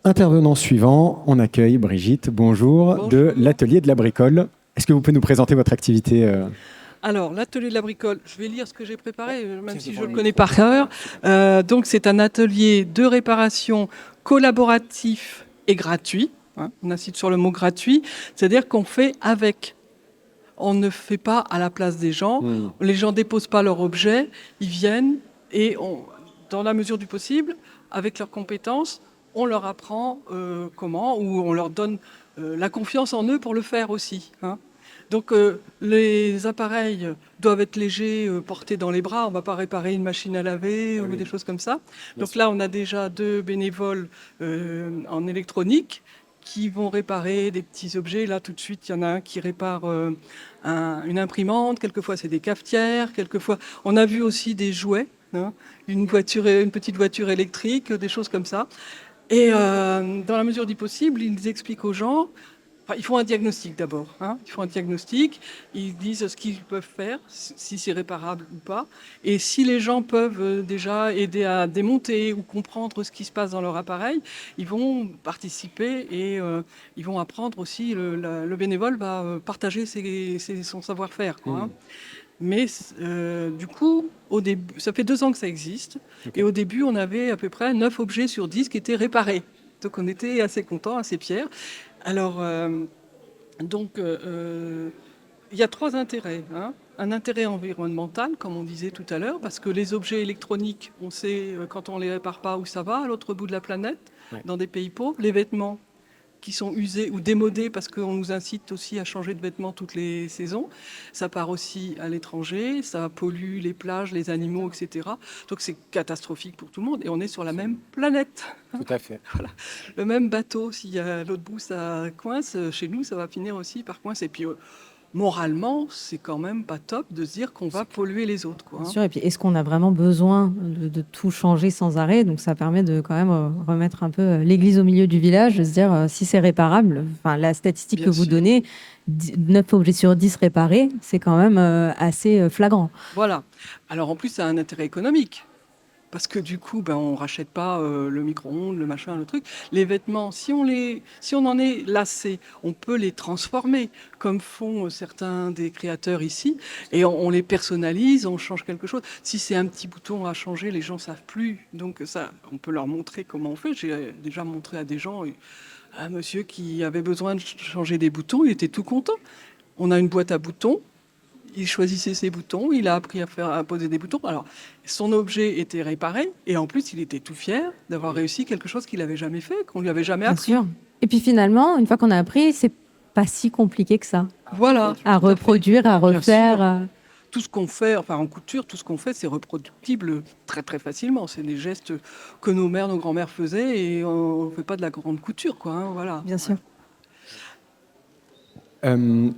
Intervenant suivant, on accueille Brigitte, bonjour, de l'Atelier de la Bricole. Est-ce que vous pouvez nous présenter votre activité Alors, l'atelier de la bricole, je vais lire ce que j'ai préparé, même si je le connais par cœur. Donc, c'est un atelier de réparation collaboratif et gratuit. On insiste sur le mot gratuit, c'est-à-dire qu'on fait avec. On ne fait pas à la place des gens. Les gens déposent pas leurs objets, ils viennent et dans la mesure du possible, avec leurs compétences, on leur apprend comment, ou on leur donne la confiance en eux pour le faire aussi. Donc les appareils doivent être légers, portés dans les bras. On ne va pas réparer une machine à laver ou des choses comme ça. Donc là, on a déjà 2 bénévoles en électronique qui vont réparer des petits objets. Là, tout de suite, il y en a un qui répare une imprimante. Quelquefois, c'est des cafetières. Quelquefois, on a vu aussi des jouets, une petite voiture électrique, des choses comme ça. Et dans la mesure du possible, ils expliquent aux gens. Enfin, ils font un diagnostic d'abord. Ils font un diagnostic, ils disent ce qu'ils peuvent faire, si c'est réparable ou pas. Et si les gens peuvent déjà aider à démonter ou comprendre ce qui se passe dans leur appareil, ils vont participer et ils vont apprendre aussi. Le bénévole va partager son savoir-faire. Mais du coup, au début, ça fait 2 ans que ça existe. Okay. Et au début, on avait à peu près 9 objets sur 10 qui étaient réparés. Donc on était assez contents, assez fiers. Alors, il y a 3 intérêts. Un intérêt environnemental, comme on disait tout à l'heure, parce que les objets électroniques, on sait quand on ne les répare pas où ça va, à l'autre bout de la planète, dans des pays pauvres. Les vêtements qui sont usés ou démodés, parce qu'on nous incite aussi à changer de vêtements toutes les saisons. Ça part aussi à l'étranger, ça pollue les plages, les animaux, etc. Donc c'est catastrophique pour tout le monde. Et on est sur la même planète. Tout à fait. Voilà. Le même bateau, si à l'autre bout ça coince, chez nous, ça va finir aussi par coincer. Et puis moralement, c'est quand même pas top de se dire qu'on va polluer les autres. Bien sûr, et puis est-ce qu'on a vraiment besoin de tout changer sans arrêt? Donc ça permet de quand même remettre un peu l'église au milieu du village, de se dire si c'est réparable, enfin la statistique que vous donnez, 9 objets sur 10 réparés, c'est quand même assez flagrant. Voilà. Alors en plus, ça a un intérêt économique. Parce que du coup, on ne rachète pas le micro-ondes, le machin, le truc. Les vêtements, si on en est lassé, on peut les transformer, comme font certains des créateurs ici, et on les personnalise, on change quelque chose. Si c'est un petit bouton à changer, les gens ne savent plus. Donc ça, on peut leur montrer comment on fait. J'ai déjà montré à des gens, un monsieur qui avait besoin de changer des boutons, il était tout content. On a une boîte à boutons. Il choisissait ses boutons, il a appris à poser des boutons. Alors, son objet était réparé et en plus, il était tout fier d'avoir réussi quelque chose qu'il n'avait jamais fait, qu'on lui avait jamais appris. Bien sûr. Et puis finalement, une fois qu'on a appris, c'est pas si compliqué que ça. Voilà. À reproduire, à refaire. Tout ce qu'on fait, enfin en couture, tout ce qu'on fait, c'est reproductible très très facilement. C'est des gestes que nos mères, nos grands-mères faisaient et on ne fait pas de la grande couture, quoi. Voilà. Bien sûr.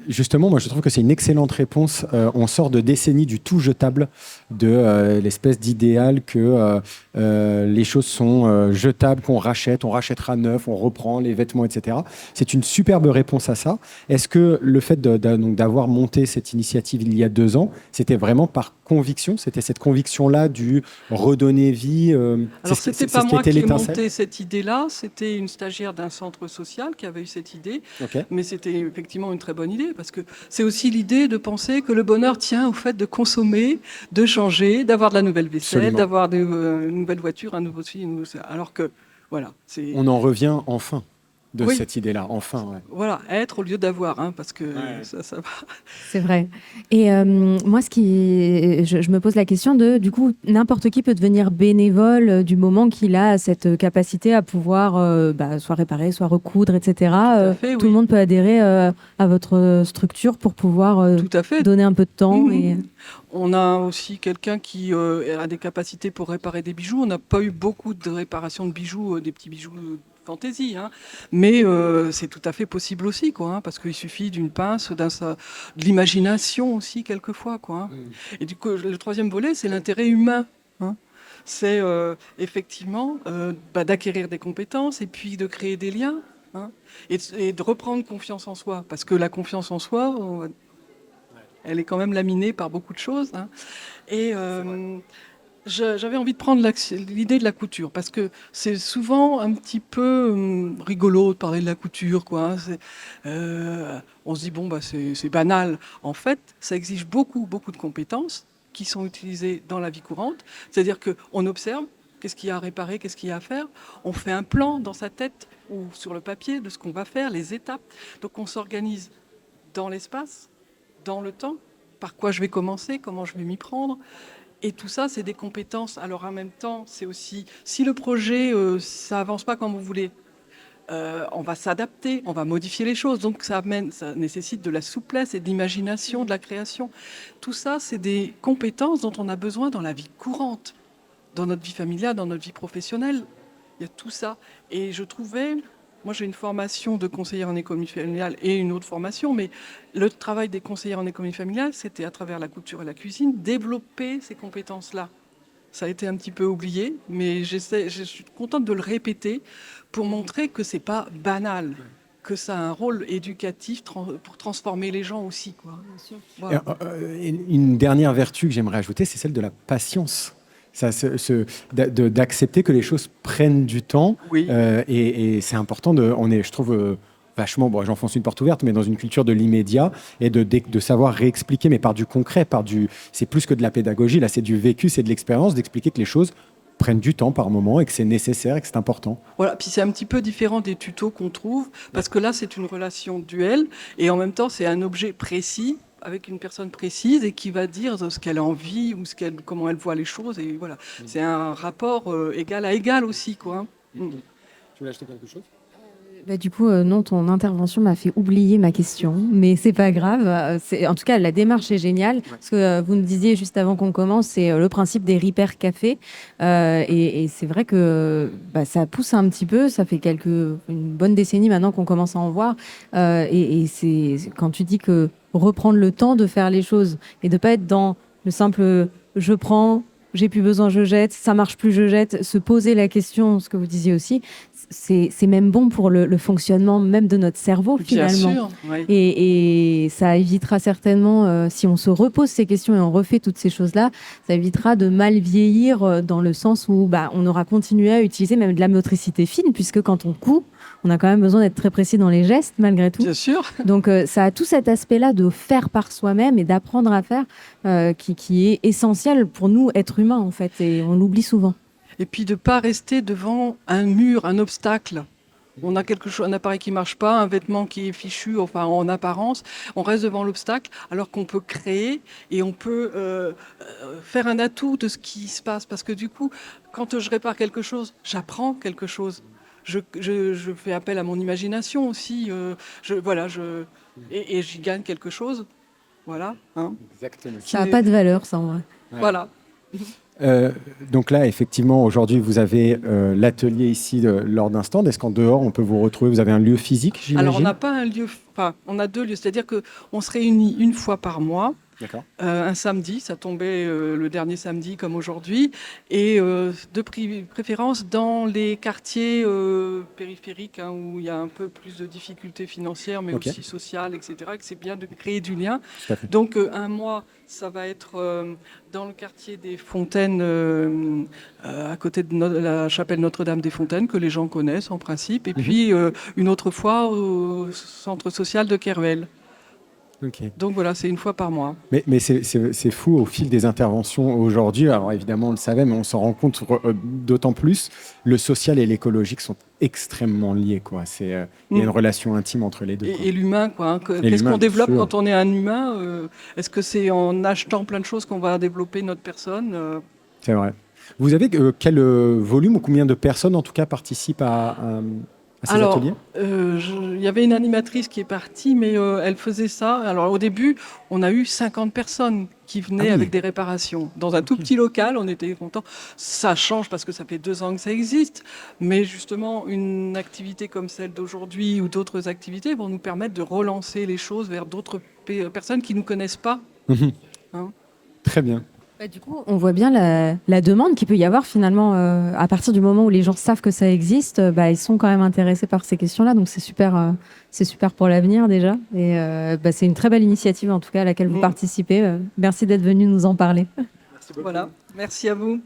Justement, moi je trouve que c'est une excellente réponse. On sort de décennies du tout jetable, de l'espèce d'idéal que les choses sont jetables, qu'on rachète, on rachètera neuf, on reprend les vêtements, etc. C'est une superbe réponse à ça. Est-ce que le fait d'avoir monté cette initiative il y a 2 ans, c'était vraiment par conviction? C'était cette conviction-là du redonner vie Alors, c'était pas moi qui ai monté cette idée-là, c'était une stagiaire d'un centre social qui avait eu cette idée. Okay. Mais c'était effectivement une très bonne idée, parce que c'est aussi l'idée de penser que le bonheur tient au fait de consommer, de changer, d'avoir de la nouvelle vaisselle, absolument, d'avoir une nouvelle voiture, un nouveau ci, alors que, voilà. On en revient enfin de cette idée-là, enfin. Ouais. Voilà, être au lieu d'avoir, parce que ça va. C'est vrai. Et moi, je me pose la question du coup, n'importe qui peut devenir bénévole du moment qu'il a cette capacité à pouvoir soit réparer, soit recoudre, etc. Tout le monde peut adhérer à votre structure pour pouvoir donner un peu de temps. Et... On a aussi quelqu'un qui a des capacités pour réparer des bijoux. On n'a pas eu beaucoup de réparation de bijoux, des petits bijoux fantaisie, mais c'est tout à fait possible aussi, parce qu'il suffit d'une pince, de l'imagination aussi quelquefois, Et du coup, le troisième volet, c'est l'intérêt humain. C'est effectivement d'acquérir des compétences et puis de créer des liens, et de reprendre confiance en soi, parce que la confiance en soi, elle est quand même laminée par beaucoup de choses, et J'avais envie de prendre l'idée de la couture, parce que c'est souvent un petit peu rigolo de parler de la couture, quoi. Hein. On se dit, bon, bah, c'est banal. En fait, ça exige beaucoup, beaucoup de compétences qui sont utilisées dans la vie courante. C'est-à-dire qu'on observe, qu'est-ce qu'il y a à réparer, qu'est-ce qu'il y a à faire. On fait un plan dans sa tête ou sur le papier de ce qu'on va faire, les étapes. Donc on s'organise dans l'espace, dans le temps, par quoi je vais commencer, comment je vais m'y prendre. Et tout ça, c'est des compétences. Alors en même temps, c'est aussi, si le projet, ça avance pas comme vous voulez, on va s'adapter, on va modifier les choses. Donc ça nécessite de la souplesse et de l'imagination, de la création. Tout ça, c'est des compétences dont on a besoin dans la vie courante, dans notre vie familiale, dans notre vie professionnelle. Il y a tout ça. Et je trouvais, moi j'ai une formation de conseillère en économie familiale et une autre formation, mais le travail des conseillères en économie familiale, c'était à travers la couture et la cuisine, développer ces compétences-là. Ça a été un petit peu oublié, mais je suis contente de le répéter pour montrer que c'est pas banal, que ça a un rôle éducatif pour transformer les gens aussi, quoi. Voilà. Une dernière vertu que j'aimerais ajouter, c'est celle de la patience. Ça, d'accepter que les choses prennent du temps. Oui. Et c'est important. On est, je trouve, vachement, bon, j'enfonce une porte ouverte, mais dans une culture de l'immédiat et de savoir réexpliquer, mais par du concret, c'est plus que de la pédagogie. Là, c'est du vécu, c'est de l'expérience, d'expliquer que les choses prennent du temps par moment et que c'est nécessaire et que c'est important. Voilà, puis c'est un petit peu différent des tutos qu'on trouve, parce que là, c'est une relation duel, et en même temps, c'est un objet précis, avec une personne précise, et qui va dire ce qu'elle a envie, ou comment elle voit les choses, et voilà. C'est un rapport égal à égal aussi, quoi. Tu voulais acheter quelque chose ? Du coup, non, ton intervention m'a fait oublier ma question, mais c'est pas grave. En tout cas, la démarche est géniale. Ce que vous nous disiez juste avant qu'on commence, c'est le principe des Repair Café. Et c'est vrai que ça pousse un petit peu. Ça fait une bonne décennie maintenant qu'on commence à en voir. Et c'est quand tu dis que reprendre le temps de faire les choses et de pas être dans le simple je prends, j'ai plus besoin, je jette, ça marche plus, je jette, se poser la question, ce que vous disiez aussi, c'est même bon pour le fonctionnement même de notre cerveau, finalement. Bien sûr, oui. Et ça évitera certainement, si on se repose ces questions et on refait toutes ces choses-là, ça évitera de mal vieillir dans le sens où on aura continué à utiliser même de la motricité fine, puisque quand on coud, on a quand même besoin d'être très précis dans les gestes, malgré tout. Bien sûr. Donc, ça a tout cet aspect-là de faire par soi-même et d'apprendre à faire qui est essentiel pour nous, êtres humains, en fait. Et on l'oublie souvent. Et puis de ne pas rester devant un mur, un obstacle. On a quelque chose, un appareil qui ne marche pas, un vêtement qui est fichu, enfin en apparence. On reste devant l'obstacle alors qu'on peut créer et on peut faire un atout de ce qui se passe. Parce que du coup, quand je répare quelque chose, j'apprends quelque chose. Je fais appel à mon imagination aussi. Et j'y gagne quelque chose. Voilà. Hein. Exactement. Ça n'a pas de valeur, ça, en vrai. Ouais. Voilà. Donc là, effectivement, aujourd'hui, vous avez l'atelier ici lors d'un stand. Est-ce qu'en dehors, on peut vous retrouver ? Vous avez un lieu physique, j'imagine ? Alors, on n'a pas un lieu... Enfin, on a 2 lieux. C'est-à-dire qu'on se réunit une fois par mois. D'accord. Un samedi, ça tombait le dernier samedi comme aujourd'hui, et de préférence dans les quartiers périphériques où il y a un peu plus de difficultés financières, mais aussi sociales, etc. Et que c'est bien de créer du lien. Donc un mois, ça va être dans le quartier des Fontaines, à côté de la chapelle Notre-Dame des Fontaines, que les gens connaissent en principe, et puis une autre fois au centre social de Keruel. Okay. Donc voilà, c'est une fois par mois. Mais c'est fou au fil des interventions aujourd'hui. Alors évidemment, on le savait, mais on s'en rend compte d'autant plus. Le social et l'écologique sont extrêmement liés, quoi. Il y a une relation intime entre les deux. Et l'humain, quoi. Hein. Qu'est-ce qu'on développe quand on est un humain ? Est-ce que c'est en achetant plein de choses qu'on va développer notre personne ? C'est vrai. Vous avez quel volume ou combien de personnes, en tout cas, participent à ces ateliers ? Il y avait une animatrice qui est partie, mais elle faisait ça. Alors au début, on a eu 50 personnes qui venaient avec des réparations. Dans un tout petit local, on était contents. Ça change parce que ça fait 2 ans que ça existe. Mais justement, une activité comme celle d'aujourd'hui ou d'autres activités vont nous permettre de relancer les choses vers d'autres personnes qui ne nous connaissent pas. Hein ? Très bien. Du coup, on voit bien la demande qu'il peut y avoir finalement à partir du moment où les gens savent que ça existe, ils sont quand même intéressés par ces questions-là, donc c'est super pour l'avenir déjà. Et c'est une très belle initiative en tout cas à laquelle vous participez. Merci d'être venu nous en parler. Merci beaucoup. Voilà, merci à vous.